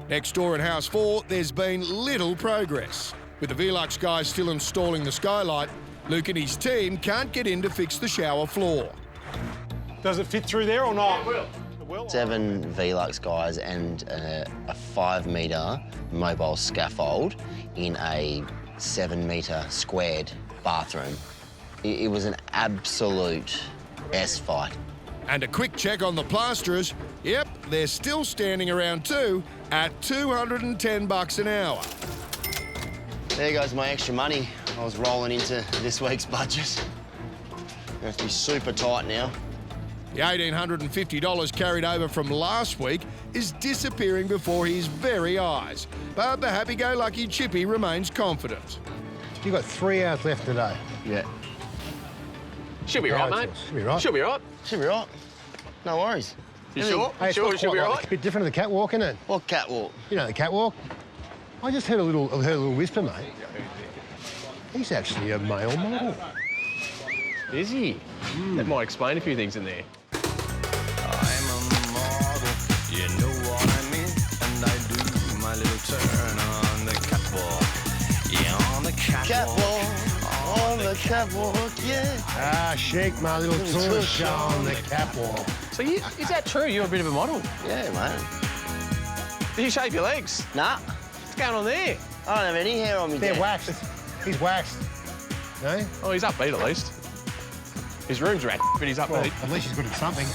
Next door at House 4, there's been little progress. With the Velux guys still installing the skylight, Luke and his team can't get in to fix the shower floor. Does it fit through there or not? It will. 7 Velux guys and a 5-metre mobile scaffold in a 7-metre squared bathroom. It was an absolute S-fight. And a quick check on the plasterers. Yep, they're still standing around too at $210 an hour. There goes my extra money I was rolling into this week's budget. I have to be super tight now. The $1,850 carried over from last week is disappearing before his very eyes. But the happy-go-lucky Chippy remains confident. You've got 3 hours left today. Yeah. Should be right, mate. Should be right. Should be right. Should be right. No worries. You sure? Hey, You sure it should be like right? a bit different to the catwalk, isn't it? What catwalk? You know the catwalk? I just heard a little whisper, mate. He's actually a male model. Is he? That might explain a few things in there. I'm a model, you know what I mean, and I do my little turn on the catwalk. Yeah, on the catwalk. On the catwalk, yeah. Ah, shake my little tush on the catwalk. So is that true? You're a bit of a model. Yeah, mate. Did you shave your legs? Nah, What's going on there? I don't have any hair on me. They're Dad. waxed. He's waxed. No? Oh, he's upbeat at least. His room's rat, but he's upbeat. Well, at least he's good at something.